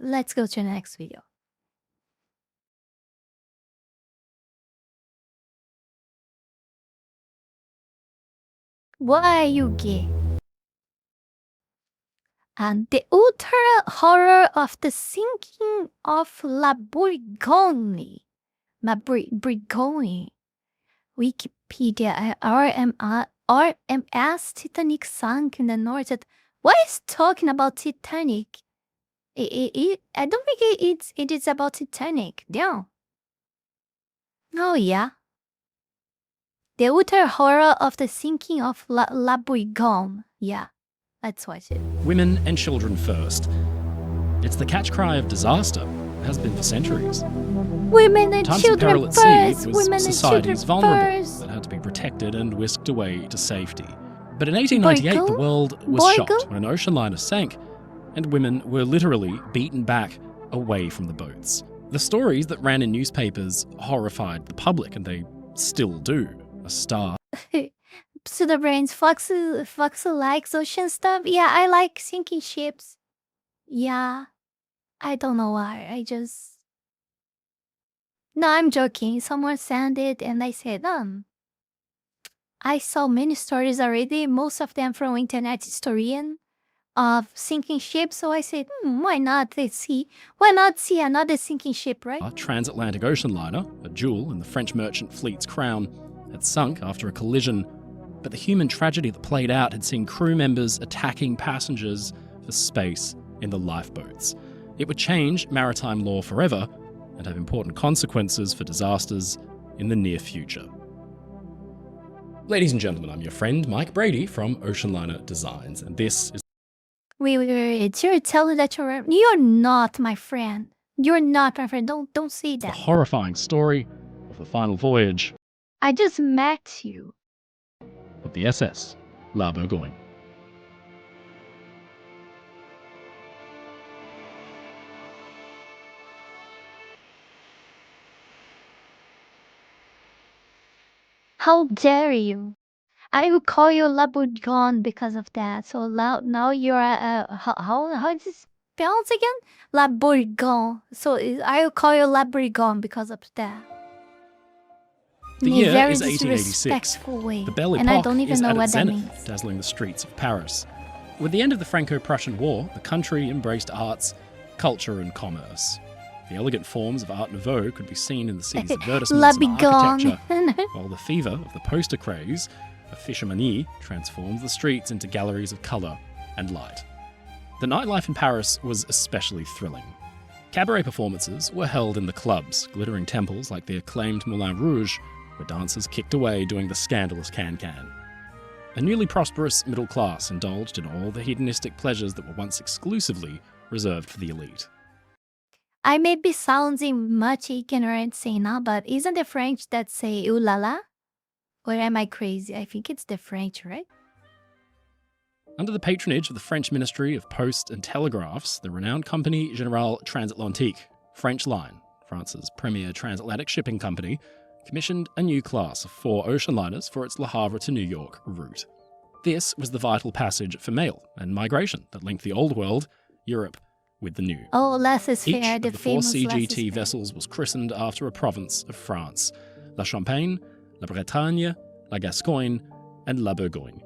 let's go to the next video. Why are you gay? And the utter horror of the sinking of La Bourgogne. Bourgogne. Wikipedia, RMS Titanic sunk in the North. Why is talking about Titanic? I don't think it is about Titanic. No. Oh yeah. The utter horror of the sinking of La Bourgogne. Yeah, let's watch it. Women and children first. It's the catch cry of disaster. It has been for centuries. Women and Times children of peril at sea, first. it was Women and societies children vulnerable first. that had to be protected and whisked away to safety. But in 1898, the Bourgogne? world was shocked when an ocean liner sank, and women were literally beaten back away from the boats. The stories that ran in newspapers horrified the public, and they still do. A star. Pseudo brains. Foxy likes ocean stuff. Yeah, I like sinking ships. Yeah, I don't know why. No, I'm joking. Someone sent it, and I said, I saw many stories already. Most of them from internet historian of sinking ships. So I said, why not? Why not see another sinking ship, right? A transatlantic ocean liner, a jewel in the French merchant fleet's crown, had sunk after a collision, but the human tragedy that played out had seen crew members attacking passengers for space in the lifeboats. It would change maritime law forever and have important consequences for disasters in the near future. Ladies and gentlemen, I'm your friend Mike Brady from Ocean Liner Designs, and this is... Wait, you're telling that you're not my friend. You're not my friend. Don't say the that. horrifying story of the final voyage I just met you. of the SS La Bourgogne. How dare you? I will call you La Bourgogne because of that. So now you're how is this spelled again? La Bourgogne. So I will call you La Bourgogne because of that. The In a year very is 1886. disrespectful way. The Belle and I Epoque don't even is know at what its that zenith, means. dazzling the streets of Paris. With the end of the Franco-Prussian War, the country embraced arts, culture and commerce. The elegant forms of Art Nouveau could be seen in the city's La advertisements and Bourgogne. architecture, while the fever of the poster craze of Fishermanie transformed the streets into galleries of colour and light. The nightlife in Paris was especially thrilling. Cabaret performances were held in the clubs, glittering temples like the acclaimed Moulin Rouge, where dancers kicked away doing the scandalous can-can. A newly prosperous middle class indulged in all the hedonistic pleasures that were once exclusively reserved for the elite. I may be sounding much ignorant saying now, but isn't the French that say ooh la la? Or am I crazy? I think it's the French, right? Under the patronage of the French Ministry of Post and Telegraphs, the renowned company Générale Transatlantique, French Line, France's premier transatlantic shipping company, commissioned a new class of 4 ocean liners for its Le Havre to New York route. This was the vital passage for mail and migration that linked the Old World, Europe, with the New. Oh, less is Each fair. of The the 4 famous less is CGT fair. vessels was christened after a province of France: La Champagne, La Bretagne, La Gascogne, and La Bourgogne.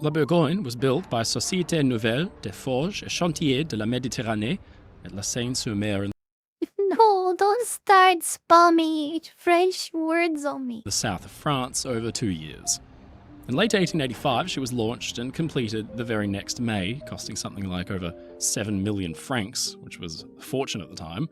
La Bourgogne was built by Société Nouvelle des Forges et Chantiers de la Méditerranée at La Seine-sur-Mer in No, don't start spamming French words on me. the south of France over 2 years. In late 1885, she was launched and completed the very next May, costing something like over 7 million francs, which was a fortune at the time.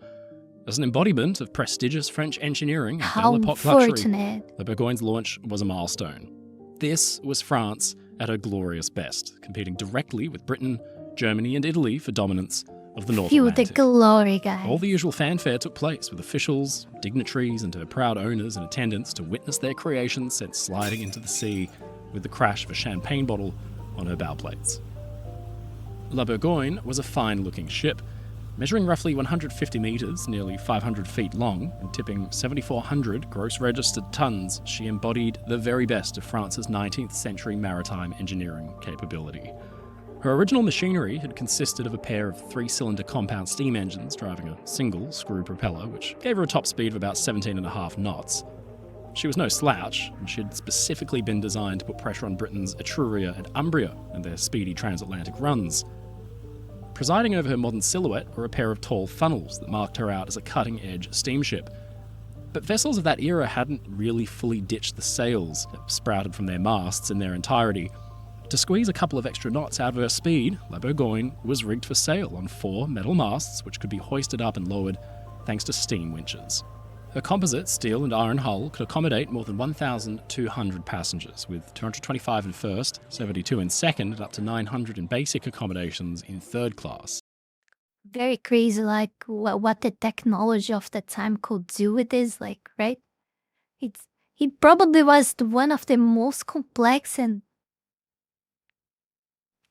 As an embodiment of prestigious French engineering and How Belle Epoque luxury, fortunate. La Bourgogne's launch was a milestone. This was France at her glorious best, competing directly with Britain, Germany and Italy for dominance of the North Feel the Atlantic. glory, guys. All the usual fanfare took place, with officials, dignitaries and her proud owners and attendants to witness their creations sent sliding into the sea with the crash of a champagne bottle on her bow plates. La Bourgogne was a fine-looking ship, measuring roughly 150 metres, nearly 500 feet long, and tipping 7,400 gross registered tons. She embodied the very best of France's 19th century maritime engineering capability. Her original machinery had consisted of a pair of 3-cylinder compound steam engines driving a single screw propeller, which gave her a top speed of about 17.5 knots. She was no slouch, and she had specifically been designed to put pressure on Britain's Etruria and Umbria and their speedy transatlantic runs. Presiding over her modern silhouette were a pair of tall funnels that marked her out as a cutting-edge steamship. But vessels of that era hadn't really fully ditched the sails that sprouted from their masts in their entirety. To squeeze a couple of extra knots out of her speed, La Bourgogne was rigged for sail on 4 metal masts which could be hoisted up and lowered thanks to steam winches. Her composite steel and iron hull could accommodate more than 1,200 passengers, with 225 in first, 72 in second, and up to 900 in basic accommodations in third class. Very crazy, like what the technology of the time could do with this, like, right? He probably was one of the most complex and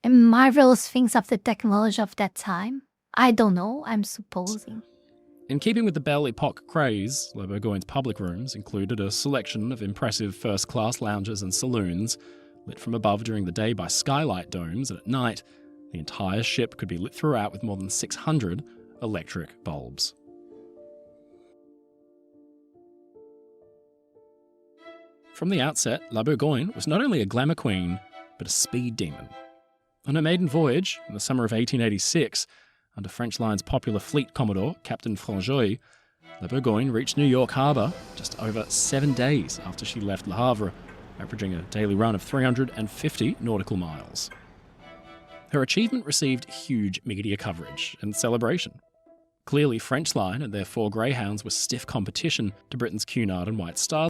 marvelous things of the technology of that time. I don't know, I'm supposing. In keeping with the Belle Epoque craze, La Bourgogne's public rooms included a selection of impressive first-class lounges and saloons, lit from above during the day by skylight domes, and at night, the entire ship could be lit throughout with more than 600 electric bulbs. From the outset, La Bourgogne was not only a glamour queen, but a speed demon. On her maiden voyage, in the summer of 1886, under French Line's popular fleet commodore, Captain Franjoy, La Bourgogne reached New York Harbour just over 7 days after she left Le Havre, averaging a daily run of 350 nautical miles. Her achievement received huge media coverage and celebration. Clearly, French Line and their 4 Greyhounds were stiff competition to Britain's Cunard and White Star.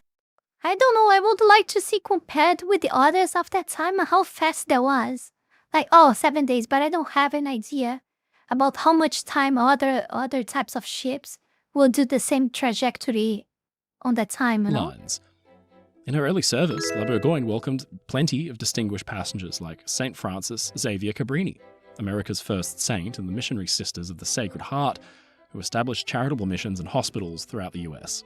I don't know, I would like to see compared with the others of that time how fast that was. Like, 7 days, but I don't have an idea about how much time other types of ships will do the same trajectory on that time, you know? Lines. In her early service, La Bourgogne welcomed plenty of distinguished passengers like St. Francis Xavier Cabrini, America's first saint and the missionary sisters of the Sacred Heart, who established charitable missions and hospitals throughout the US.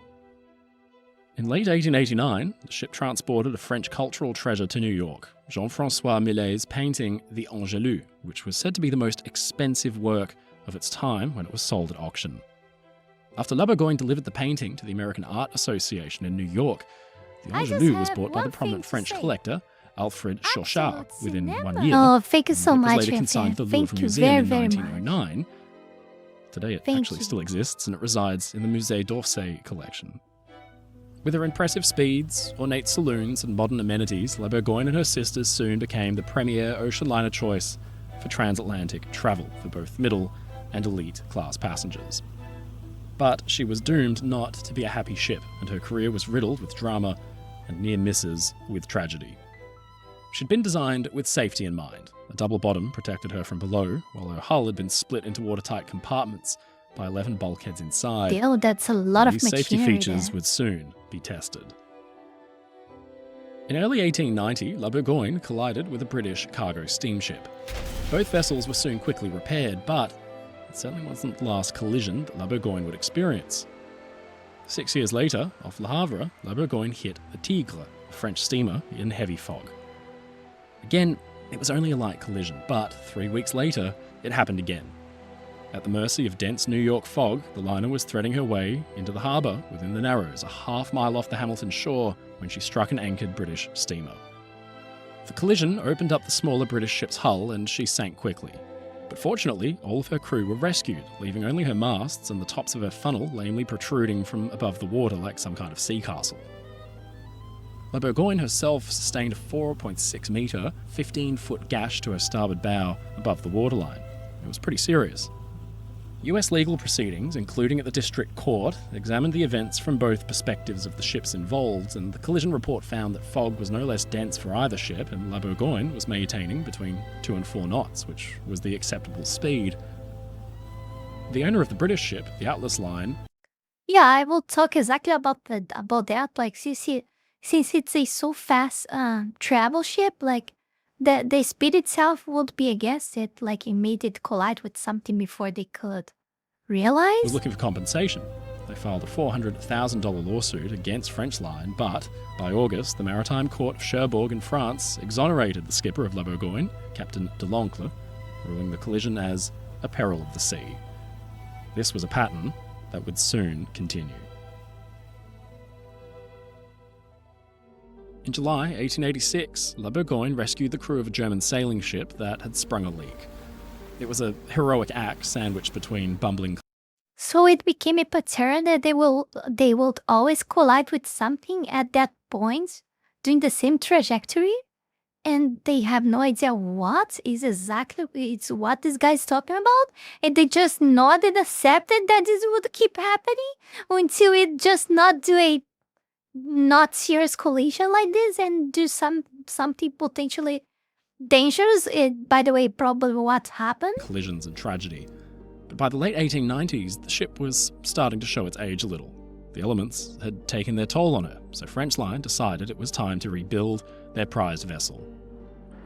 In late 1889, the ship transported a French cultural treasure to New York, Jean-François Millet's painting The Angelus, which was said to be the most expensive work of its time when it was sold at auction. After La Bourgogne delivered the painting to the American Art Association in New York, The Angelus was bought by the prominent French collector Alfred Chauchat within 1 year. Oh, thank you so and it was much, later consigned to the thank Louvre you Museum very, in very 1909. Today it Thank actually you. still exists and it resides in the Musée d'Orsay collection. With her impressive speeds, ornate saloons, and modern amenities, La Bourgogne and her sisters soon became the premier ocean liner choice for transatlantic travel for both middle and elite class passengers. But she was doomed not to be a happy ship, and her career was riddled with drama and near misses with tragedy. She'd been designed with safety in mind. A double bottom protected her from below, while her hull had been split into watertight compartments by 11 bulkheads inside. Still, that's a lot of These safety machinery features there. would soon be tested. In early 1890, La Bourgogne collided with a British cargo steamship. Both vessels were soon quickly repaired, but it certainly wasn't the last collision that La Bourgogne would experience. 6 years later, off Le Havre, La Bourgogne hit the Tigre, a French steamer, in heavy fog. Again, it was only a light collision, but 3 weeks later, it happened again. At the mercy of dense New York fog, the liner was threading her way into the harbour within the Narrows, a half-mile off the Hamilton shore, when she struck an anchored British steamer. The collision opened up the smaller British ship's hull and she sank quickly. But fortunately, all of her crew were rescued, leaving only her masts and the tops of her funnel lamely protruding from above the water like some kind of sea castle. La Bourgogne herself sustained a 4.6 metre, 15-foot gash to her starboard bow above the waterline. It was pretty serious. US legal proceedings, including at the district court, examined the events from both perspectives of the ships involved, and the collision report found that fog was no less dense for either ship, and La Bourgogne was maintaining between 2 and 4 knots, which was the acceptable speed. The owner of the British ship, the Atlas Line, Yeah, I will talk exactly about that. Like, since it's a so fast travel ship, like the speed itself would be against it. Like, it made it collide with something before they could realize. was looking for compensation. They filed a $400,000 lawsuit against French Line, but by August, the Maritime Court of Cherbourg in France exonerated the skipper of La Bourgogne, Captain Deloncre, ruling the collision as a peril of the sea. This was a pattern that would soon continue. In July 1886, La Bourgogne rescued the crew of a German sailing ship that had sprung a leak. It was a heroic act sandwiched between bumbling. So it became a pattern that they would always collide with something at that point, doing the same trajectory, and they have no idea what is exactly it's what this guy's talking about, and they just nodded and accepted that this would keep happening until it just not do a not serious collision like this and do something potentially dangerous. By the way, probably what happened. Collisions and tragedy. But by the late 1890s, the ship was starting to show its age a little. The elements had taken their toll on her, so French Line decided it was time to rebuild their prized vessel.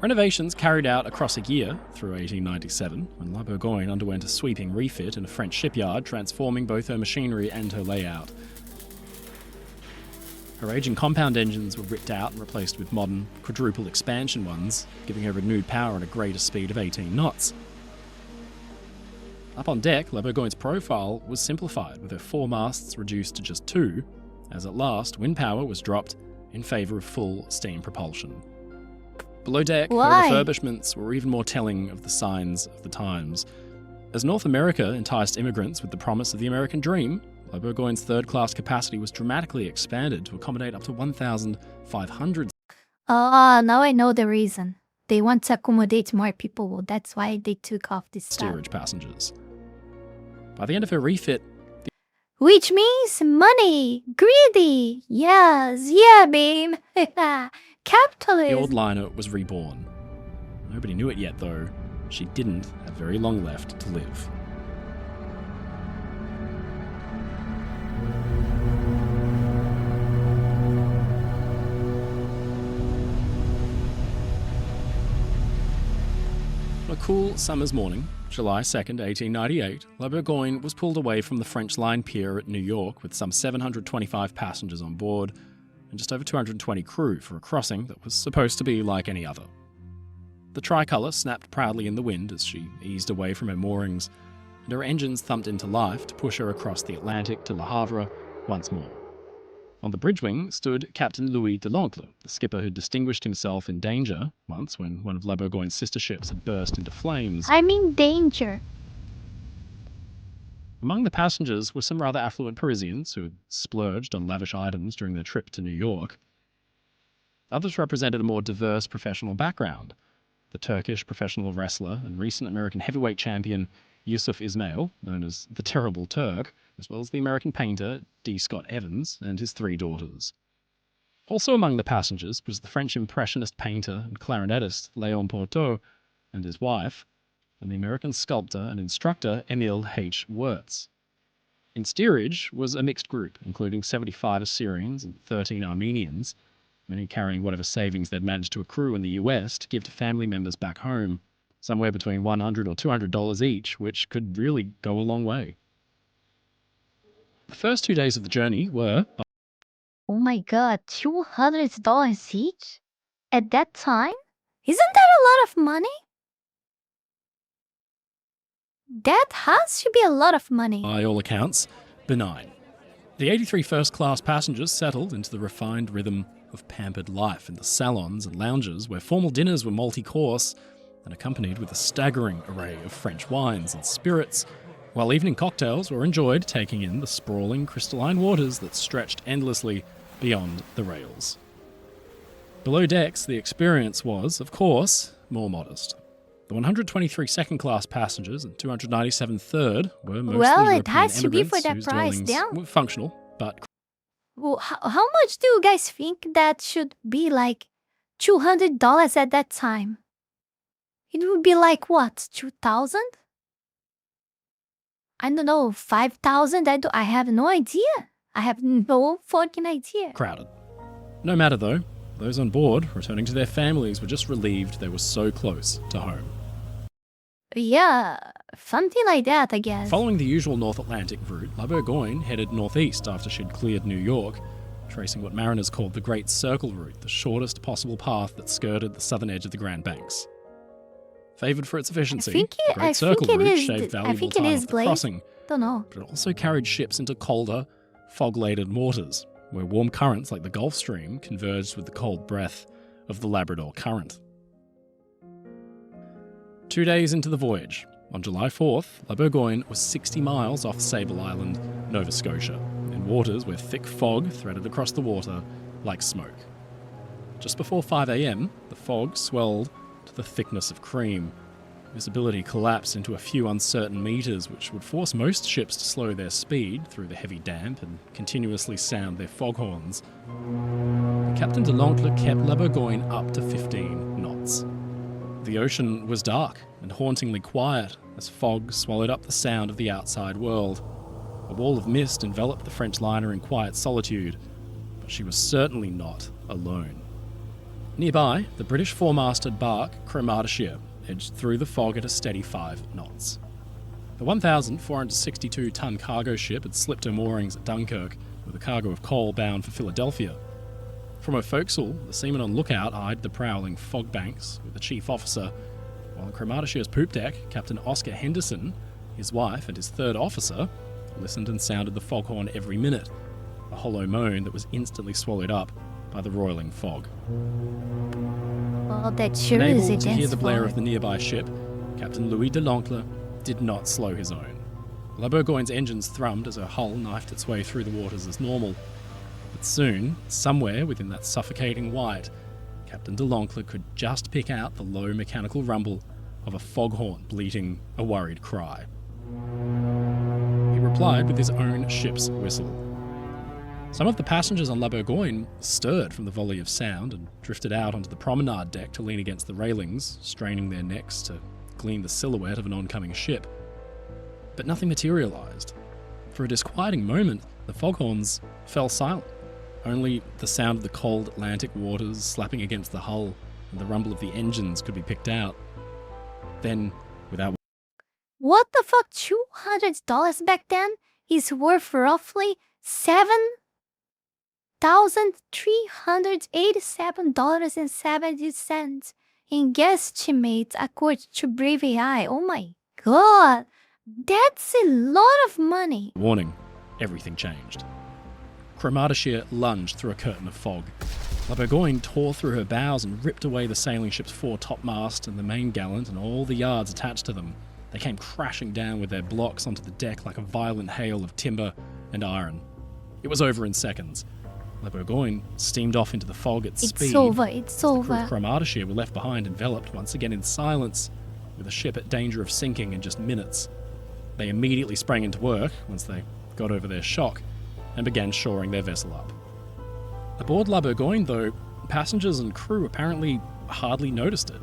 Renovations carried out across a year through 1897, when La Bourgogne underwent a sweeping refit in a French shipyard, transforming both her machinery and her layout. Her aging compound engines were ripped out and replaced with modern, quadruple expansion ones, giving her renewed power and a greater speed of 18 knots. Up on deck, La Bourgogne's profile was simplified, with her four masts reduced to just two, as at last wind power was dropped in favour of full steam propulsion. Below deck, her refurbishments were even more telling of the signs of the times. As North America enticed immigrants with the promise of the American dream, La Bourgogne's third-class capacity was dramatically expanded to accommodate up to 1,500. Now I know the reason. They want to accommodate more people. That's why they took off this steerage passengers. By the end of her refit, which means money, greedy. Yes, yeah, babe. Capitalism. The old liner was reborn. Nobody knew it yet, though. She didn't have very long left to live. On a cool summer's morning, July 2nd, 1898, La Bourgogne was pulled away from the French Line pier at New York with some 725 passengers on board and just over 220 crew for a crossing that was supposed to be like any other. The tricolour snapped proudly in the wind as she eased away from her moorings, and her engines thumped into life to push her across the Atlantic to Le Havre once more. On the bridge wing stood Captain Louis de l'Oncle, the skipper who distinguished himself in danger once when one of La Bourgogne's sister ships had burst into flames. I'm in danger. Among the passengers were some rather affluent Parisians who had splurged on lavish items during their trip to New York. Others represented a more diverse professional background. The Turkish professional wrestler and recent American heavyweight champion Yusuf Ismail, known as the Terrible Turk, as well as the American painter D. Scott Evans and his three daughters. Also among the passengers was the French impressionist painter and clarinetist Léon Porteau and his wife, and the American sculptor and instructor Emil H. Wirtz. In steerage was a mixed group, including 75 Assyrians and 13 Armenians, many carrying whatever savings they'd managed to accrue in the US to give to family members back home, somewhere between $100 or $200 each, which could really go a long way. The first 2 days of the journey were... Oh my god, $200 each? At that time? Isn't that a lot of money? That has to be a lot of money. By all accounts, benign. The 83 first-class passengers settled into the refined rhythm of pampered life in the salons and lounges where formal dinners were multi-course and accompanied with a staggering array of French wines and spirits, while evening cocktails were enjoyed taking in the sprawling crystalline waters that stretched endlessly beyond the rails. Below decks, the experience was, of course, more modest. The 123 second-class passengers and 297 third were mostly European it has to be for immigrants that whose price, dwellings yeah. were functional, but... Well, how much do you guys think that should be like $200 at that time? It would be like what, 2,000? I don't know, 5,000? I have no idea. I have no fucking idea. crowded. No matter though, those on board, returning to their families, were just relieved they were so close to home. Yeah, something like that, I guess. Following the usual North Atlantic route, La Bourgogne headed northeast after she'd cleared New York, tracing what mariners called the Great Circle Route, the shortest possible path that skirted the southern edge of the Grand Banks. favoured for its efficiency. think The it- Great I Circle think it route is- shaved I valuable think it time is off the Blade. crossing, Don't know. but it also carried ships into colder, fog-laden waters, where warm currents like the Gulf Stream converged with the cold breath of the Labrador Current. 2 days into the voyage, on July 4th, La Bourgogne was 60 miles off Sable Island, Nova Scotia, in waters where thick fog threaded across the water like smoke. Just before 5 a.m, the fog swelled to the thickness of cream. Visibility collapsed into a few uncertain meters, which would force most ships to slow their speed through the heavy damp and continuously sound their foghorns. Captain de l'Oncle kept La Bourgogne up to 15 knots. The ocean was dark and hauntingly quiet as fog swallowed up the sound of the outside world. A wall of mist enveloped the French liner in quiet solitude, but she was certainly not alone. Nearby, the British four-masted barque Cromartyshire edged through the fog at a steady 5 knots. The 1,462-ton cargo ship had slipped her moorings at Dunkirk with a cargo of coal bound for Philadelphia. From her forecastle, the seaman on lookout eyed the prowling fog banks with the chief officer, while on Cromartyshire's poop deck, Captain Oscar Henderson, his wife, and his third officer listened and sounded the foghorn every minute, a hollow moan that was instantly swallowed up by the roiling fog. Well, that sure is a Unable to hear dense the blare fog. of the nearby ship, Captain Louis de l'Oncle did not slow his own. La Bourgogne's engines thrummed as her hull knifed its way through the waters as normal. But soon, somewhere within that suffocating white, Captain de l'Oncle could just pick out the low mechanical rumble of a foghorn bleating a worried cry. He replied with his own ship's whistle. Some of the passengers on La Bourgogne stirred from the volley of sound and drifted out onto the promenade deck to lean against the railings, straining their necks to glean the silhouette of an oncoming ship. But nothing materialised. For a disquieting moment, the foghorns fell silent. Only the sound of the cold Atlantic waters slapping against the hull and the rumble of the engines could be picked out. Then, without What the fuck? $200 back then is worth roughly $7,387.70 in guesstimates according to Brave AI. Oh my god, that's a lot of money. warning, everything changed. Cromartyshire lunged through a curtain of fog. La Bourgogne tore through her bows and ripped away the sailing ship's fore-topmast and the main gallant and all the yards attached to them. They came crashing down with their blocks onto the deck like a violent hail of timber and iron. It was over in seconds. La Bourgogne steamed off into the fog at speed. It's over, it's The crew of over. Cromartyshire were left behind, enveloped once again in silence, with the ship at danger of sinking in just minutes. They immediately sprang into work once they got over their shock and began shoring their vessel up. Aboard La Bourgogne, though, passengers and crew apparently hardly noticed it.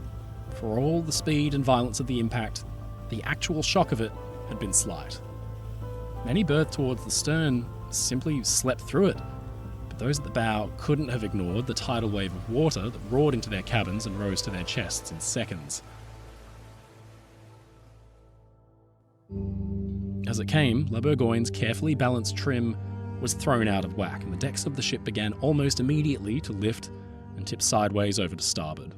For all the speed and violence of the impact, the actual shock of it had been slight. Many berthed towards the stern simply slept through it, but those at the bow couldn't have ignored the tidal wave of water that roared into their cabins and rose to their chests in seconds. As it came, La Bourgogne's carefully balanced trim was thrown out of whack, and the decks of the ship began almost immediately to lift and tip sideways over to starboard.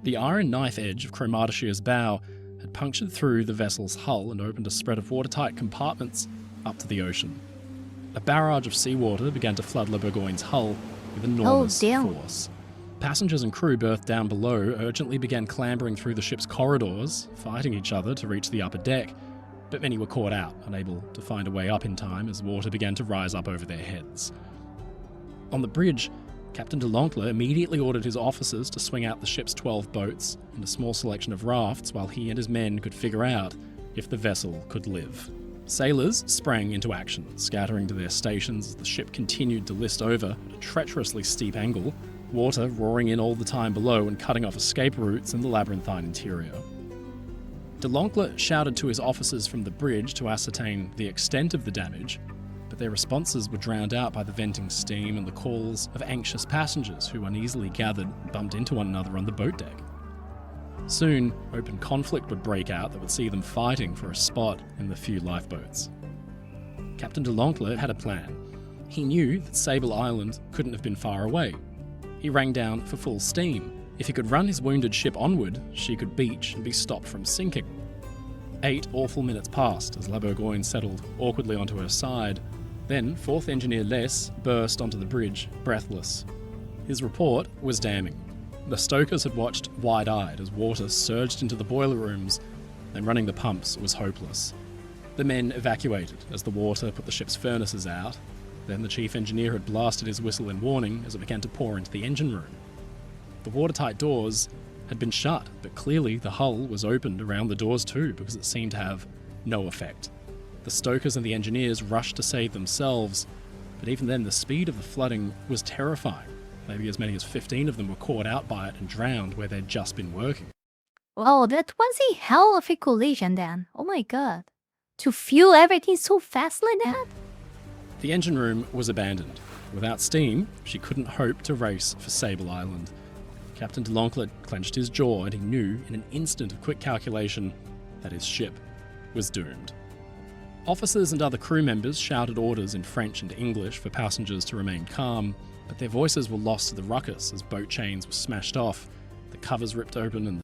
The iron knife edge of Cromartyshire's bow had punctured through the vessel's hull and opened a spread of watertight compartments up to the ocean. A barrage of seawater began to flood La Bourgogne's hull with enormous damn. force. Passengers and crew berthed down below urgently began clambering through the ship's corridors, fighting each other to reach the upper deck, but many were caught out, unable to find a way up in time as water began to rise up over their heads. On the bridge, Captain de l'Oncle immediately ordered his officers to swing out the ship's 12 boats and a small selection of rafts while he and his men could figure out if the vessel could live. Sailors sprang into action, scattering to their stations as the ship continued to list over at a treacherously steep angle, water roaring in all the time below and cutting off escape routes in the labyrinthine interior. De l'Oncle shouted to his officers from the bridge to ascertain the extent of the damage, but their responses were drowned out by the venting steam and the calls of anxious passengers who uneasily gathered and bumped into one another on the boat deck. Soon, open conflict would break out that would see them fighting for a spot in the few lifeboats. Captain de l'Oncle had a plan. He knew that Sable Island couldn't have been far away. He rang down for full steam, If he could run his wounded ship onward, she could beach and be stopped from sinking. 8 awful minutes passed as La Bourgogne settled awkwardly onto her side. Then, 4th Engineer Les burst onto the bridge, breathless. His report was damning. The stokers had watched wide-eyed as water surged into the boiler rooms, and running the pumps was hopeless. The men evacuated as the water put the ship's furnaces out. Then the chief engineer had blasted his whistle in warning as it began to pour into the engine room. The watertight doors had been shut, but clearly the hull was opened around the doors too, because it seemed to have no effect. The stokers and the engineers rushed to save themselves, but even then the speed of the flooding was terrifying. Maybe as many as 15 of them were caught out by it and drowned where they'd just been working. Wow, that was a hell of a collision then. Oh my god. To fuel everything so fast like that? The engine room was abandoned. Without steam, she couldn't hope to race for Sable Island. Captain de l'Oncle clenched his jaw and he knew in an instant of quick calculation that his ship was doomed. Officers and other crew members shouted orders in French and English for passengers to remain calm, but their voices were lost to the ruckus as boat chains were smashed off, the covers ripped open and...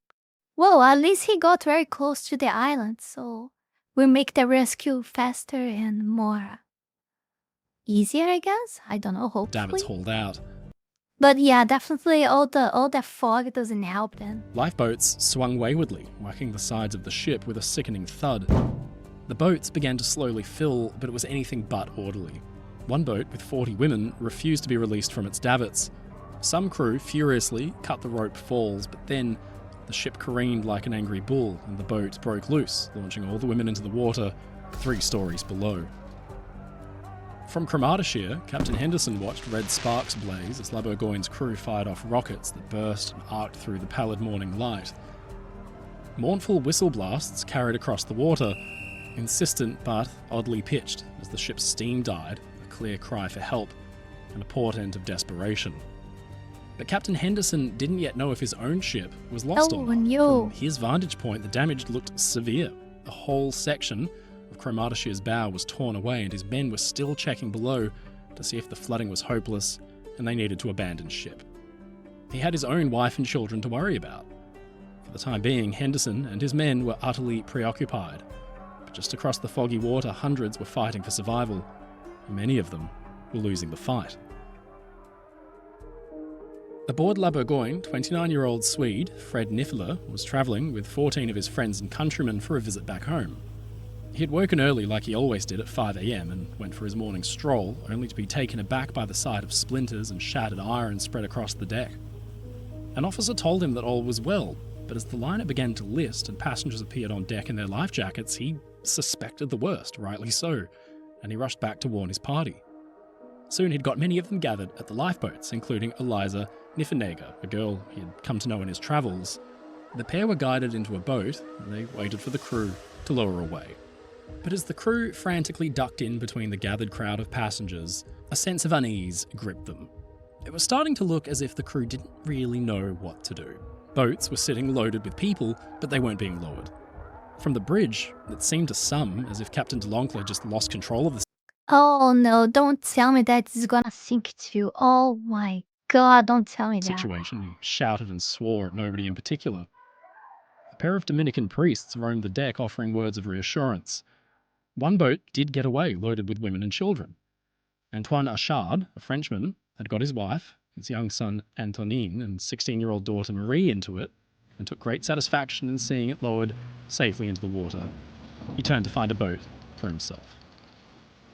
Well, at least he got very close to the island, so we'll make the rescue faster and more easier, I guess? I don't know, hopefully. davits hauled out. But yeah, definitely all the fog doesn't help then. Lifeboats swung waywardly, whacking the sides of the ship with a sickening thud. The boats began to slowly fill, but it was anything but orderly. One boat with 40 women refused to be released from its davits. Some crew furiously cut the rope falls, but then the ship careened like an angry bull and the boat broke loose, launching all the women into the water 3 stories below. From Cromartyshire, Captain Henderson watched red sparks blaze as La Bourgogne's crew fired off rockets that burst and arced through the pallid morning light. Mournful whistle blasts carried across the water, insistent but oddly pitched as the ship's steam died, a clear cry for help and a portent of desperation. But Captain Henderson didn't yet know if his own ship was lost or not. No. From his vantage point, the damage looked severe. The whole section of Cromartyshire's bow was torn away and his men were still checking below to see if the flooding was hopeless and they needed to abandon ship. He had his own wife and children to worry about. For the time being, Henderson and his men were utterly preoccupied. But just across the foggy water, hundreds were fighting for survival, and many of them were losing the fight. Aboard La Bourgogne, 29-year-old Swede Fred Niffler was travelling with 14 of his friends and countrymen for a visit back home. He had woken early like he always did at 5 a.m. and went for his morning stroll, only to be taken aback by the sight of splinters and shattered iron spread across the deck. An officer told him that all was well, but as the liner began to list and passengers appeared on deck in their life jackets, he suspected the worst, rightly so, and he rushed back to warn his party. Soon he'd got many of them gathered at the lifeboats, including Eliza Niffenegger, a girl he had come to know in his travels. The pair were guided into a boat, and they waited for the crew to lower away. But as the crew frantically ducked in between the gathered crowd of passengers, a sense of unease gripped them. It was starting to look as if the crew didn't really know what to do. Boats were sitting loaded with people, but they weren't being lowered. From the bridge, it seemed to some as if Captain de l'Oncle had just lost control of the Oh no, don't tell me that it's gonna sink too. Oh my god, don't tell me that. situation. He shouted and swore at nobody in particular. A pair of Dominican priests roamed the deck offering words of reassurance. One boat did get away, loaded with women and children. Antoine Achard, a Frenchman, had got his wife, his young son Antonin, and 16-year-old daughter Marie into it, and took great satisfaction in seeing it lowered safely into the water. He turned to find a boat for himself.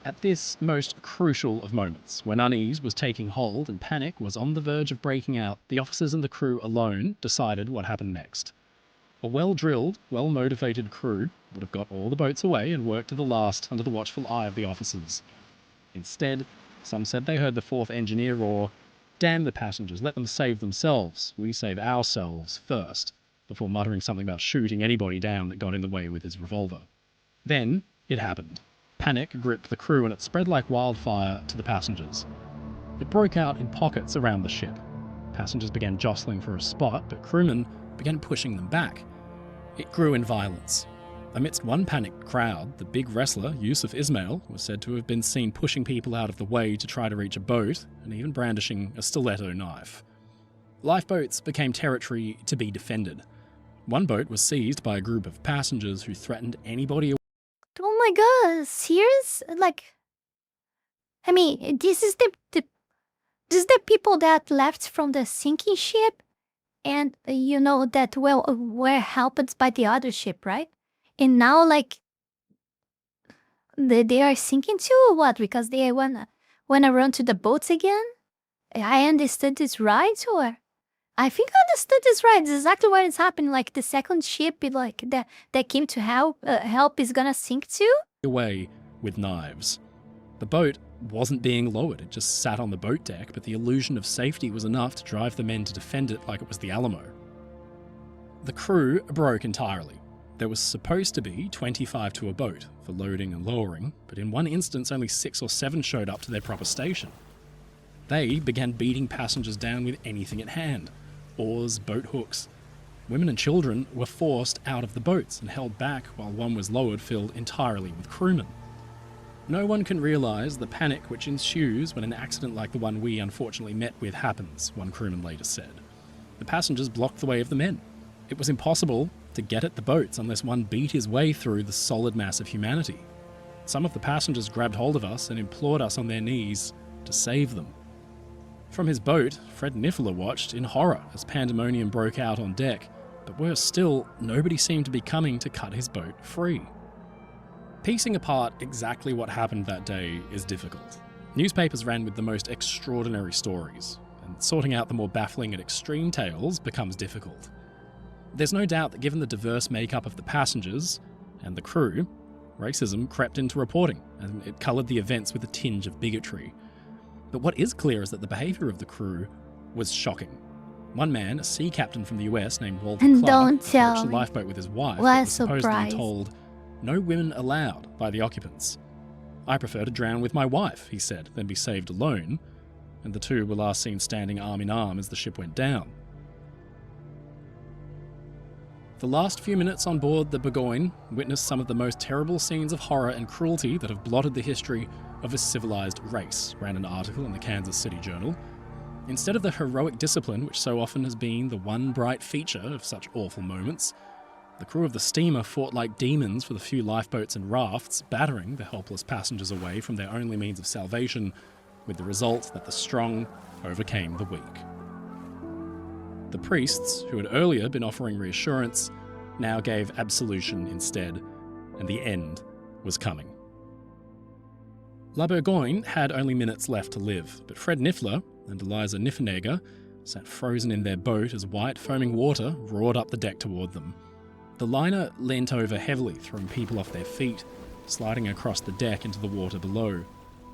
At this most crucial of moments, when unease was taking hold and panic was on the verge of breaking out, the officers and the crew alone decided what happened next. A well-drilled, well-motivated crew would have got all the boats away and worked to the last under the watchful eye of the officers. Instead, some said they heard the 4th engineer roar, "Damn the passengers, let them save themselves. We save ourselves first," before muttering something about shooting anybody down that got in the way with his revolver. Then it happened. Panic gripped the crew and it spread like wildfire to the passengers. It broke out in pockets around the ship. Passengers began jostling for a spot, but crewmen began pushing them back. It grew in violence. Amidst one panicked crowd, the big wrestler, Yusuf Ismail, was said to have been seen pushing people out of the way to try to reach a boat and even brandishing a stiletto knife. Lifeboats became territory to be defended. One boat was seized by a group of passengers who threatened anybody. Oh my god, serious? Like, I mean, this is the people that left from the sinking ship, and that were helped by the other ship, right? And now, like, they are sinking too, or what? Because they wanna run to the boats again? I understood this right, or I think I understood this right. It's exactly what is happening. Like the second ship, that came to help is gonna sink too. Away with knives. The boat wasn't being lowered, it just sat on the boat deck, but the illusion of safety was enough to drive the men to defend it like it was the Alamo. The crew broke entirely. There was supposed to be 25 to a boat for loading and lowering, but in one instance only 6 or 7 showed up to their proper station. They began beating passengers down with anything at hand. Oars, boat hooks. Women and children were forced out of the boats and held back while one was lowered filled entirely with crewmen. No one can realise the panic which ensues when an accident like the one we unfortunately met with happens, one crewman later said. The passengers blocked the way of the men. It was impossible to get at the boats unless one beat his way through the solid mass of humanity. Some of the passengers grabbed hold of us and implored us on their knees to save them. From his boat, Fred Niffler watched in horror as pandemonium broke out on deck, but worse still, nobody seemed to be coming to cut his boat free. Piecing apart exactly what happened that day is difficult. Newspapers ran with the most extraordinary stories, and sorting out the more baffling and extreme tales becomes difficult. There's no doubt that given the diverse makeup of the passengers and the crew, racism crept into reporting, and it coloured the events with a tinge of bigotry. But what is clear is that the behaviour of the crew was shocking. One man, a sea captain from the US named Walter And Clark, don't tell approached a me. lifeboat with his wife, What but a was supposedly surprise. told, "No women allowed" by the occupants. "I prefer to drown with my wife," he said, than be saved alone, and the two were last seen standing arm in arm as the ship went down. The last few minutes on board the Bourgogne witnessed some of the most terrible scenes of horror and cruelty that have blotted the history of a civilized race, ran an article in the Kansas City Journal. Instead of the heroic discipline which so often has been the one bright feature of such awful moments, the crew of the steamer fought like demons for the few lifeboats and rafts, battering the helpless passengers away from their only means of salvation, with the result that the strong overcame the weak. The priests, who had earlier been offering reassurance, now gave absolution instead, and the end was coming. La Bourgogne had only minutes left to live, but Fred Niffler and Eliza Niffenegger sat frozen in their boat as white foaming water roared up the deck toward them. The liner leant over heavily, throwing people off their feet, sliding across the deck into the water below.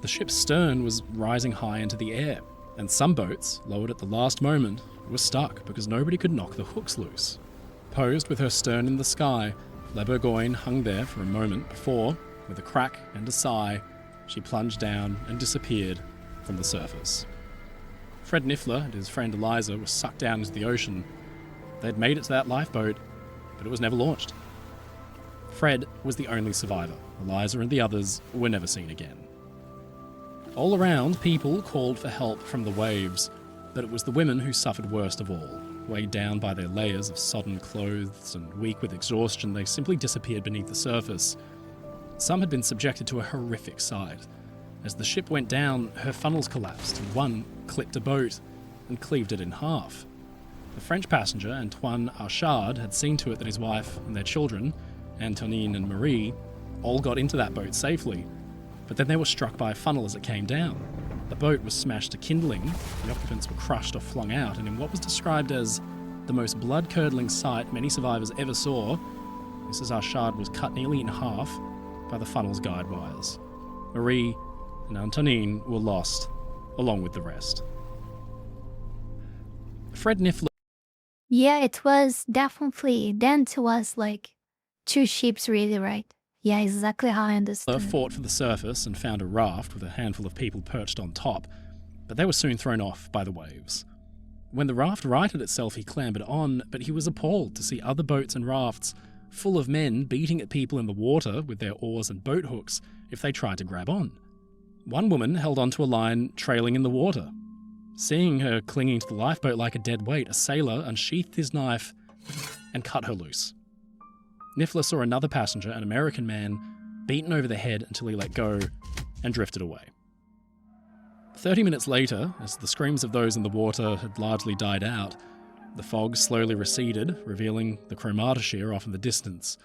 The ship's stern was rising high into the air, and some boats, lowered at the last moment, were stuck because nobody could knock the hooks loose. Posed with her stern in the sky, La Bourgogne hung there for a moment before, with a crack and a sigh, she plunged down and disappeared from the surface. Fred Niffler and his friend Eliza were sucked down into the ocean. They'd made it to that lifeboat, but it was never launched. Fred was the only survivor. Eliza and the others were never seen again. All around, people called for help from the waves, but it was the women who suffered worst of all. Weighed down by their layers of sodden clothes and weak with exhaustion, they simply disappeared beneath the surface. Some had been subjected to a horrific sight. As the ship went down, her funnels collapsed, and one clipped a boat and cleaved it in half. The French passenger, Antoine Archard, had seen to it that his wife and their children, Antonine and Marie, all got into that boat safely, but then they were struck by a funnel as it came down. The boat was smashed to kindling, the occupants were crushed or flung out, and in what was described as the most blood-curdling sight many survivors ever saw, Mrs. Archard was cut nearly in half by the funnel's guide wires. Marie and Antonine were lost, along with the rest. Fred Niffler Yeah, it was definitely, then it was like 2 ships really, right? Yeah, exactly how I understood. fought for the surface and found a raft with a handful of people perched on top, but they were soon thrown off by the waves. When the raft righted itself, he clambered on, but he was appalled to see other boats and rafts full of men beating at people in the water with their oars and boat hooks if they tried to grab on. One woman held onto a line trailing in the water. Seeing her clinging to the lifeboat like a dead weight, a sailor unsheathed his knife and cut her loose. Niffler saw another passenger, an American man, beaten over the head until he let go and drifted away. 30 minutes later, as the screams of those in the water had largely died out, the fog slowly receded, revealing the Cromartyshire off in the distance.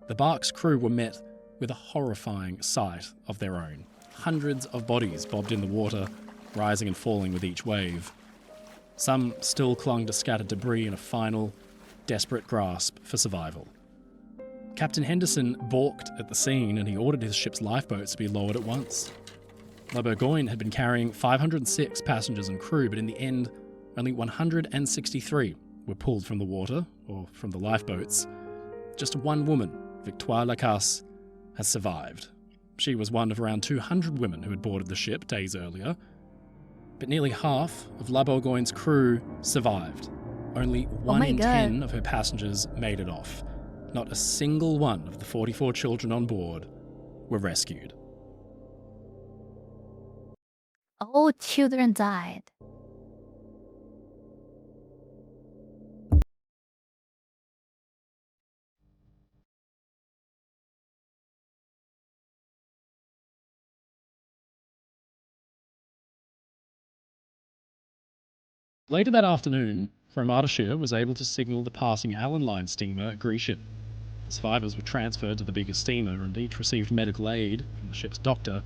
The bark's crew were met with a horrifying sight of their own. Hundreds of bodies bobbed in the water, rising and falling with each wave. Some still clung to scattered debris in a final, desperate grasp for survival. Captain Henderson balked at the scene and he ordered his ship's lifeboats to be lowered at once. La Bourgogne had been carrying 506 passengers and crew, but in the end, only 163 were pulled from the water, or from the lifeboats. Just one woman, Victoire Lacasse, has survived. She was one of around 200 women who had boarded the ship days earlier, but nearly half of La Bourgogne's crew survived. Only 1 in 10 of her passengers made it off. Not a single one of the 44 children on board were rescued. All children died. Later that afternoon, Cromartyshire was able to signal the passing Allen Line steamer Grecian. The survivors were transferred to the bigger steamer and each received medical aid from the ship's doctor.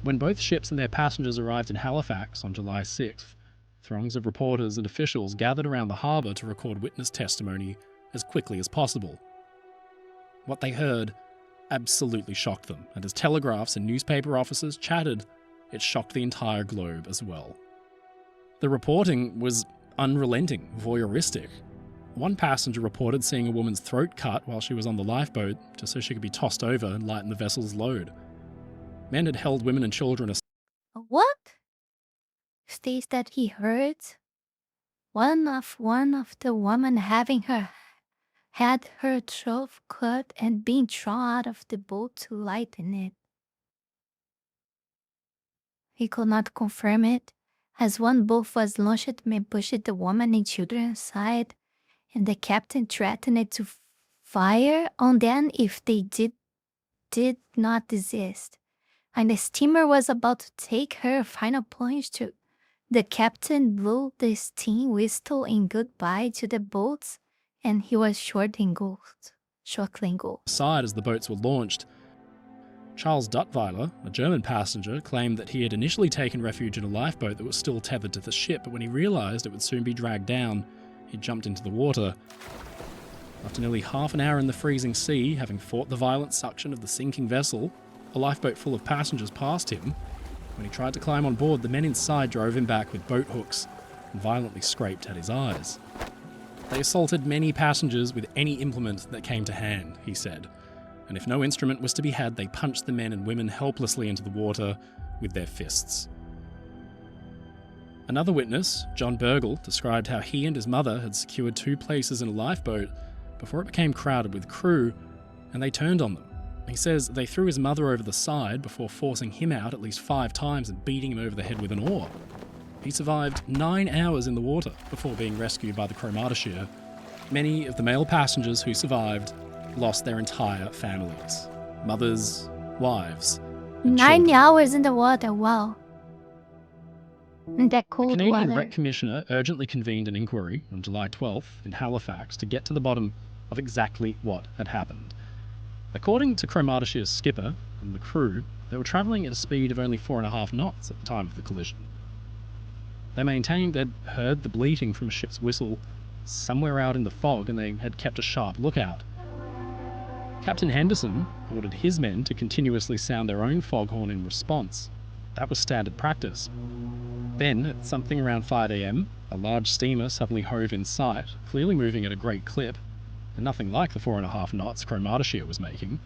When both ships and their passengers arrived in Halifax on July 6th, throngs of reporters and officials gathered around the harbour to record witness testimony as quickly as possible. What they heard absolutely shocked them, and as telegraphs and newspaper officers chatted, it shocked the entire globe as well. The reporting was unrelenting, voyeuristic. One passenger reported seeing a woman's throat cut while she was on the lifeboat just so she could be tossed over and lighten the vessel's load. Men had held women and children aside. What? States that he heard one of the women having had her throat cut and being thrown out of the boat to lighten it. He could not confirm it, as one boat was launched and pushed the woman and children aside, and the captain threatened to fire on them if they did not desist. And the steamer was about to take her final plunge to. The captain blew the steam whistle in goodbye to the boats, and he was shortly engulfed. Aside as the boats were launched, Charles Duttweiler, a German passenger, claimed that he had initially taken refuge in a lifeboat that was still tethered to the ship, but when he realised it would soon be dragged down, he jumped into the water. After nearly half an hour in the freezing sea, having fought the violent suction of the sinking vessel, a lifeboat full of passengers passed him. When he tried to climb on board, the men inside drove him back with boat hooks and violently scraped at his eyes. They assaulted many passengers with any implement that came to hand, he said, and if no instrument was to be had, they punched the men and women helplessly into the water with their fists. Another witness, John Burgle, described how he and his mother had secured 2 places in a lifeboat before it became crowded with crew, and they turned on them. He says they threw his mother over the side before forcing him out at least 5 times and beating him over the head with an oar. He survived 9 hours in the water before being rescued by the Cromartyshire. Many of the male passengers who survived lost their entire families. Mothers, wives, and 9 children. hours in the water, wow. In that The cold Canadian water. Wreck Commissioner urgently convened an inquiry on July 12th in Halifax to get to the bottom of exactly what had happened. According to Cromartyshire's skipper and the crew, they were travelling at a speed of only 4.5 knots at the time of the collision. They maintained they'd heard the bleating from a ship's whistle somewhere out in the fog and they had kept a sharp lookout. Captain Henderson ordered his men to continuously sound their own foghorn in response. That was standard practice. Then, at something around 5 a.m, a large steamer suddenly hove in sight, clearly moving at a great clip, and nothing like the 4.5 knots Cromartyshire was making.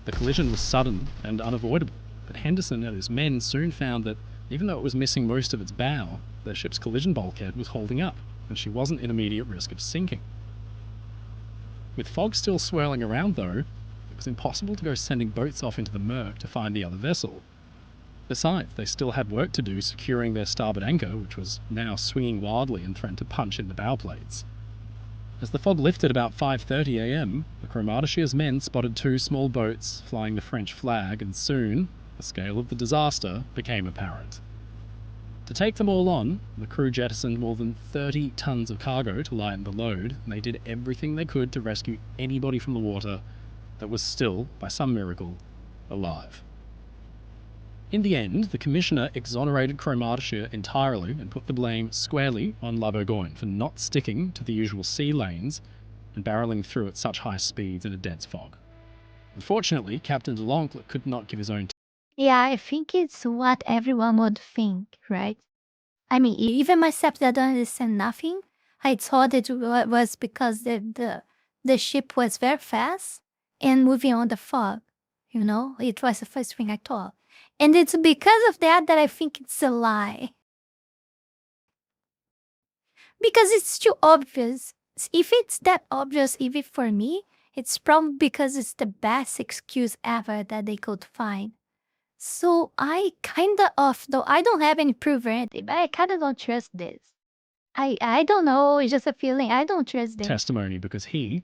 The collision was sudden and unavoidable, but Henderson and his men soon found that even though it was missing most of its bow, the ship's collision bulkhead was holding up, and she wasn't in immediate risk of sinking. With fog still swirling around though, it was impossible to go sending boats off into the murk to find the other vessel. Besides, they still had work to do securing their starboard anchor, which was now swinging wildly and threatened to punch in the bow plates. As the fog lifted about 5:30 a.m., the Cromartier's men spotted two small boats flying the French flag, and soon the scale of the disaster became apparent. To take them all on, the crew jettisoned more than 30 tons of cargo to lighten the load, and they did everything they could to rescue anybody from the water that was still, by some miracle, alive. In the end, the commissioner exonerated Cromartier entirely and put the blame squarely on La Bourgogne for not sticking to the usual sea lanes and barreling through at such high speeds in a dense fog. Unfortunately, Captain de l'Oncle could not give his own Yeah, I think it's what everyone would think, right? I mean, even myself that don't understand nothing, I thought it was because the ship was very fast and moving on the fog. You know, it was the first thing I thought. And it's because of that I think it's a lie. Because it's too obvious. If it's that obvious, even for me, it's probably because it's the best excuse ever that they could find. So I kinda of, though I don't have any proof or anything, but I kinda don't trust this. I don't know, it's just a feeling. I don't trust this. testimony because he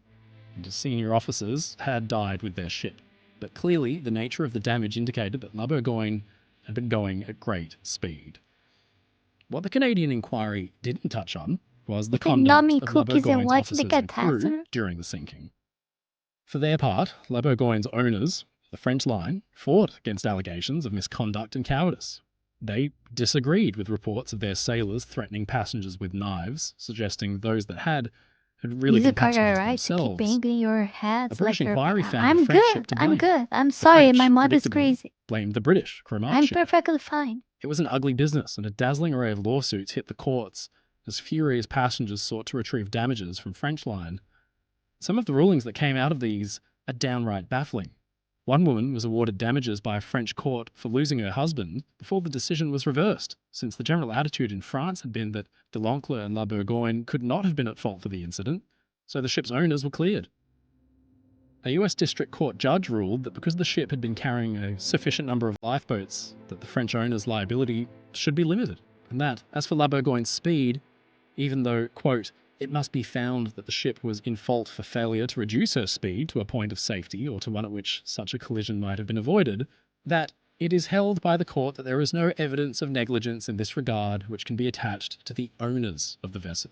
and his senior officers had died with their ship. But clearly, the nature of the damage indicated that La Bourgogne had been going at great speed. What the Canadian inquiry didn't touch on was the conduct Numbing of La cookies and Bourgogne's watching the officers and crew catastrophe. during the sinking. For their part, La Bourgogne's owners, the French line, fought against allegations of misconduct and cowardice. They disagreed with reports of their sailors threatening passengers with knives, suggesting those that had really Is been it part passengers right to keep themselves. banging your A heads British like you're... inquiry found the I'm French ship good. to I'm blame. good. I'm The sorry. French, My mother's predictably, crazy. blamed the British, I'm Cromartshire. perfectly fine. It was an ugly business, and a dazzling array of lawsuits hit the courts as furious passengers sought to retrieve damages from French line. Some of the rulings that came out of these are downright baffling. One woman was awarded damages by a French court for losing her husband before the decision was reversed, since the general attitude in France had been that de l'Oncle and La Bourgogne could not have been at fault for the incident, so the ship's owners were cleared. A US District Court judge ruled that because the ship had been carrying a sufficient number of lifeboats, that the French owner's liability should be limited, and that, as for La Bourgogne's speed, even though, quote, it must be found that the ship was in fault for failure to reduce her speed to a point of safety or to one at which such a collision might have been avoided, that it is held by the court that there is no evidence of negligence in this regard which can be attached to the owners of the vessel.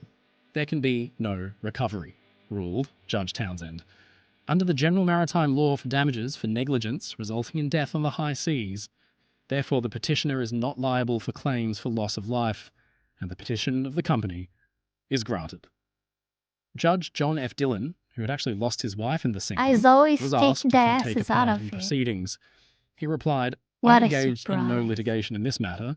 There can be no recovery, ruled Judge Townsend. Under the general maritime law for damages for negligence resulting in death on the high seas, therefore the petitioner is not liable for claims for loss of life, and the petition of the company is granted. Judge John F. Dillon, who had actually lost his wife in the sinking, I always was take asked their to take a asses out part of in it. proceedings. He replied, What I a engaged in no surprise. litigation in this matter.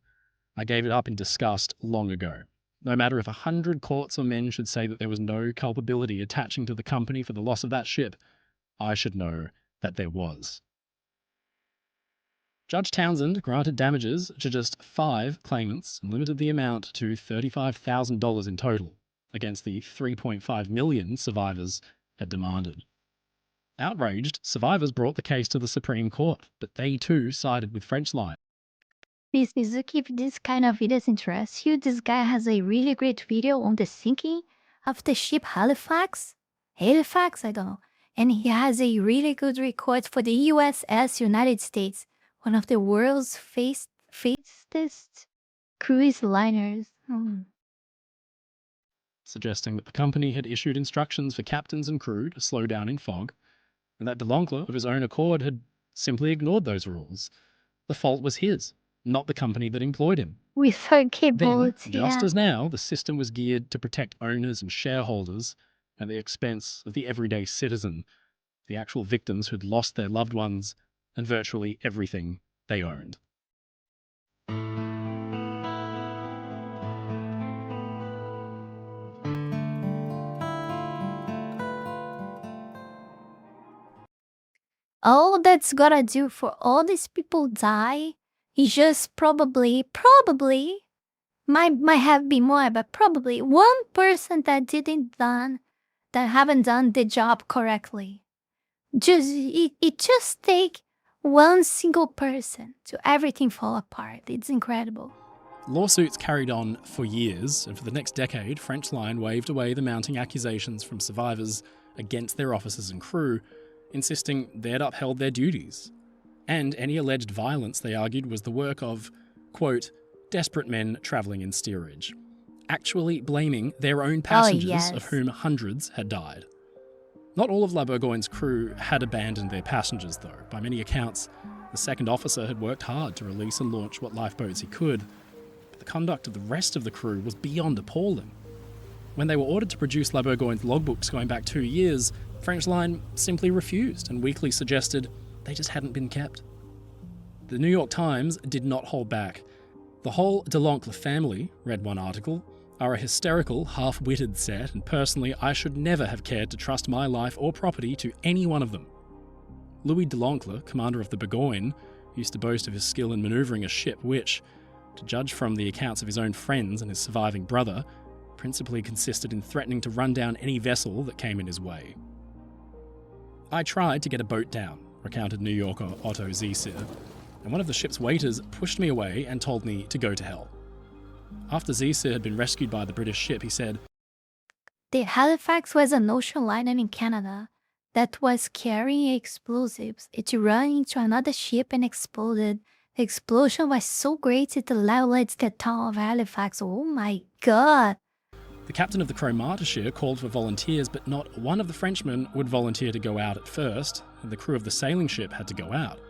I gave it up in disgust long ago. No matter if 100 courts or men should say that there was no culpability attaching to the company for the loss of that ship, I should know that there was. Judge Townsend granted damages to just 5 claimants and limited the amount to $35,000 in total, against the $3.5 million survivors had demanded. Outraged, survivors brought the case to the Supreme Court, but they too sided with French line. Please, Mizuki, if this kind of videos interest you, this guy has a really great video on the sinking of the ship Halifax. Halifax, I don't know. And he has a really good record for the USS United States, one of the world's fastest cruise liners. Suggesting that the company had issued instructions for captains and crew to slow down in fog, and that de l'Oncle, of his own accord, had simply ignored those rules. The fault was his, not the company that employed him. With her Then, keyboards, just yeah. as now, the system was geared to protect owners and shareholders at the expense of the everyday citizen, the actual victims who'd lost their loved ones and virtually everything they owned. All that's gotta do for all these people die is just probably might have been more, but probably one person that haven't done the job correctly. It just take one single person to everything fall apart. It's incredible. Lawsuits carried on for years, and for the next decade, French Line waved away the mounting accusations from survivors against their officers and crew, insisting they'd upheld their duties. And any alleged violence, they argued, was the work of, quote, desperate men travelling in steerage, actually blaming their own passengers, of yes. whom hundreds had died. Not all of La Bourgogne's crew had abandoned their passengers, though. By many accounts, the second officer had worked hard to release and launch what lifeboats he could, but the conduct of the rest of the crew was beyond appalling. When they were ordered to produce La Bourgogne's logbooks going back 2 years, French Line simply refused and weakly suggested they just hadn't been kept. The New York Times did not hold back. The whole de l'Oncle family, read one article, are a hysterical, half-witted set, and personally I should never have cared to trust my life or property to any one of them. Louis de l'Oncle, commander of the Bourgogne, used to boast of his skill in manoeuvring a ship which, to judge from the accounts of his own friends and his surviving brother, principally consisted in threatening to run down any vessel that came in his way. I tried to get a boat down, recounted New Yorker Otto Ziesir, and one of the ship's waiters pushed me away and told me to go to hell. After Ziesir had been rescued by the British ship, he said, The Halifax was an ocean liner in Canada that was carrying explosives. It ran into another ship and exploded. The explosion was so great it leveled the town of Halifax. Oh my god. the captain of the Crow Martyshire called for volunteers, but not one of the Frenchmen would volunteer to go out at first, and the crew of the sailing ship had to go out.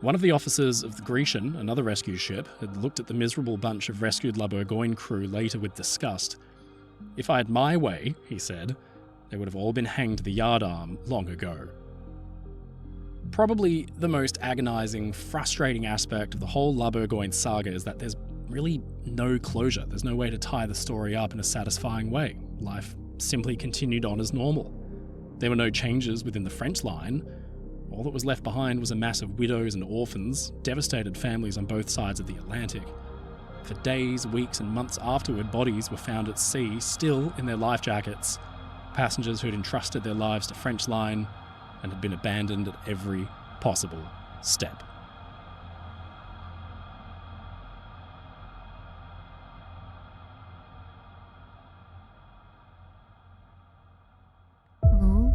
One of the officers of the Grecian, another rescue ship, had looked at the miserable bunch of rescued La Bourgogne crew later with disgust. If I had my way, he said, they would have all been hanged to the yardarm long ago. Probably the most agonising, frustrating aspect of the whole La Bourgogne saga is that there's really no closure. There's no way to tie the story up in a satisfying way. Life simply continued on as normal. There were no changes within the French line. All that was left behind was a mass of widows and orphans, devastated families on both sides of the Atlantic. For days, weeks and months afterward, bodies were found at sea, still in their life jackets. Passengers who had entrusted their lives to French Line and had been abandoned at every possible step. Oh.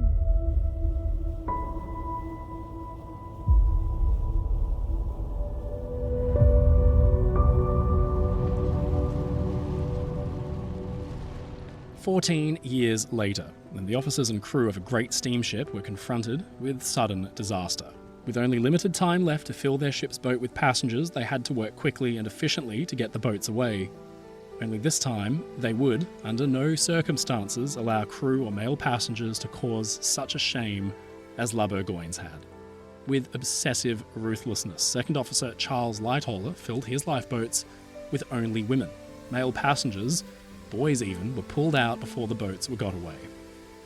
14 years later, and the officers and crew of a great steamship were confronted with sudden disaster. With only limited time left to fill their ship's boat with passengers, they had to work quickly and efficiently to get the boats away. Only this time, they would, under no circumstances, allow crew or male passengers to cause such a shame as La Bourgogne's had. With obsessive ruthlessness, Second Officer Charles Lightoller filled his lifeboats with only women. Male passengers, boys even, were pulled out before the boats were got away.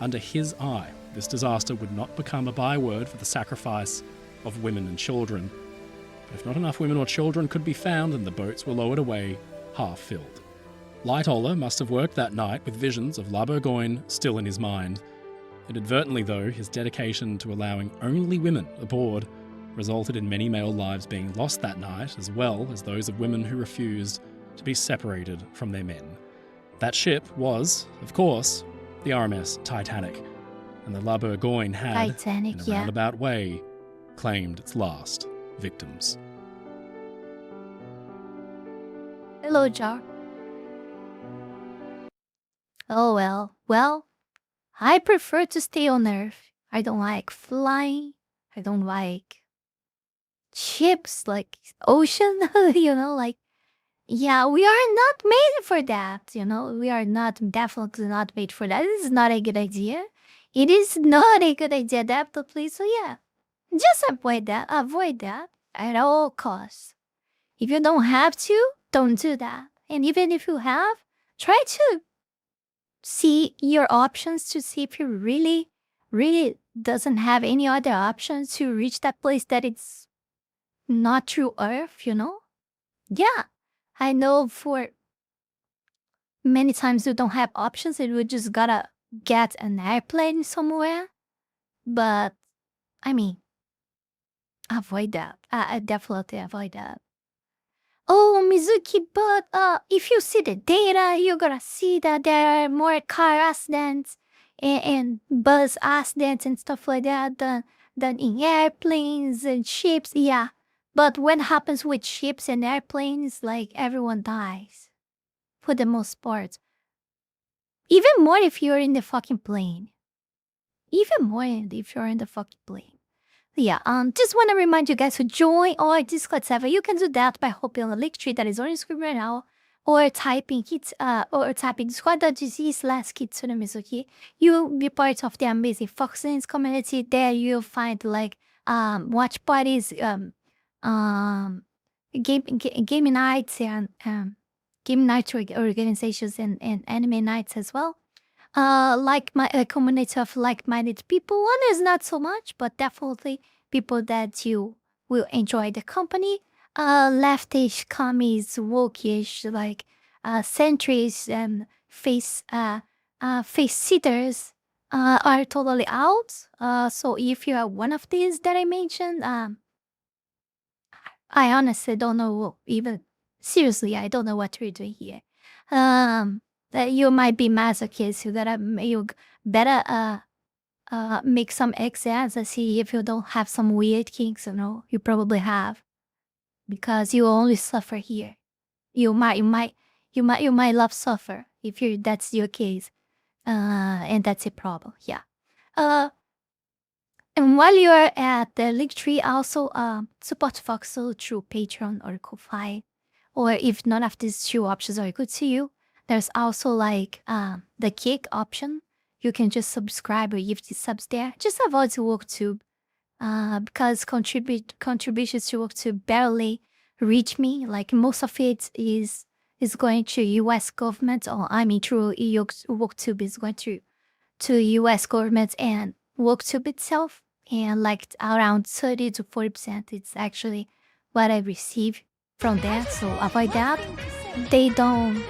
Under his eye, this disaster would not become a byword for the sacrifice of women and children. But if not enough women or children could be found, then the boats were lowered away, half filled. Lightoller must have worked that night with visions of La Bourgogne still in his mind. Inadvertently, though, his dedication to allowing only women aboard resulted in many male lives being lost that night, as well as those of women who refused to be separated from their men. That ship was, of course, the RMS Titanic, and the La Bourgogne had, Titanic, in a yeah. roundabout way, claimed its last victims. Hello, Jar. Oh well. Well, I prefer to stay on Earth. I don't like flying. I don't like ships, like ocean, like, yeah, we are not made for that, We are definitely not made for that. This is not a good idea. It is not a good idea, definitely. So yeah, just avoid that. Avoid that at all costs. If you don't have to, don't do that. And even if you have, try to see your options to see if you really, really doesn't have any other options to reach that place that it's not through Earth, Yeah, I know for many times you don't have options and you just gotta get an airplane somewhere. But, I mean, avoid that. I definitely avoid that. Oh, Mizuki, but if you see the data, you're gonna see that there are more car accidents and bus accidents and stuff like that than in airplanes and ships. Yeah, but what happens with ships and airplanes? Like everyone dies, for the most part. Even more if you're in the fucking plane. Even more if you're in the fucking plane. Yeah, just want to remind you guys to join our Discord server. You can do that by hopping on the link tree that is on your screen right now, or typing discord.gg/Kitsune Mizuki. You'll be part of the amazing Fox Lanes community. There you'll find like watch parties, gaming nights and game night organizations and anime nights as well. Like a community of like-minded people. One is not so much, but definitely people that you will enjoy the company. Leftish, commies, wokeish, like centuries and face sitters are totally out. So if you are one of these that I mentioned, I honestly don't know even seriously. I don't know what we're doing here. That you might be masochist. You better make some exams and see if you don't have some weird kinks. You probably have, because you only suffer here. You might love suffer if that's your case, and that's a problem. Yeah. And while you're at the link tree, also support Foxel through Patreon or Ko-Fi. Or if none of these two options are good to you, there's also like the Kick option. You can just subscribe or give the subs there. Just avoid the WorkTube because contributions to WorkTube barely reach me. Like most of it is going to U.S. government, or I mean through WorkTube is going to U.S. government and WorkTube itself. And like around 30 to 40%, it's actually what I receive from there. So avoid that. They don't.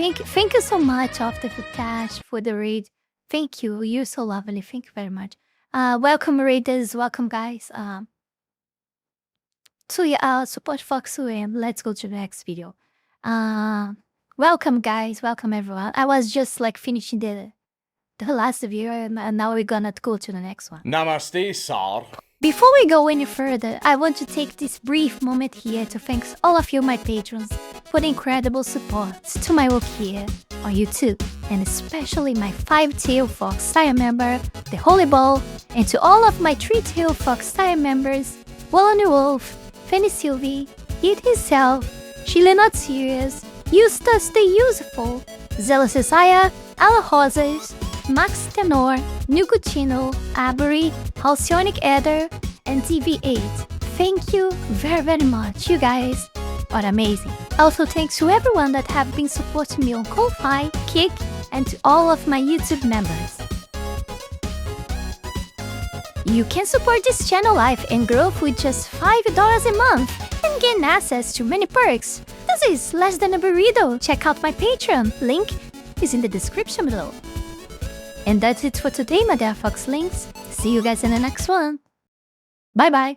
Thank you so much, After Futash, for the raid. Thank you. You're so lovely. Thank you very much. Welcome raiders. Welcome guys. So yeah, support Foxu and let's go to the next video. Welcome guys. Welcome everyone. I was just like finishing the last video and now we're gonna go to the next one. Namaste, sir. Before we go any further, I want to take this brief moment here to thank all of you, my patrons, for the incredible support to my work here on YouTube, and especially my 5-tailed fox tier member, the Holy Ball, and to all of my 3-tailed fox tier members, Wallony Wolf, Fanny Sylvie, Eat Himself, Chile Not Serious, Eustace the Useful, Zealous Isaiah, Ala Rosas, Max Tenor, Nugutino, Avery, Halcyonic Eder, and TV8. Thank you very, very much. You guys are amazing. Also, thanks to everyone that have been supporting me on Ko-Fi, Kick, and to all of my YouTube members. You can support this channel live and grow with just $5 a month and gain access to many perks. This is less than a burrito. Check out my Patreon. Link is in the description below. And that's it for today, my dear Fox Links. See you guys in the next one. Bye bye.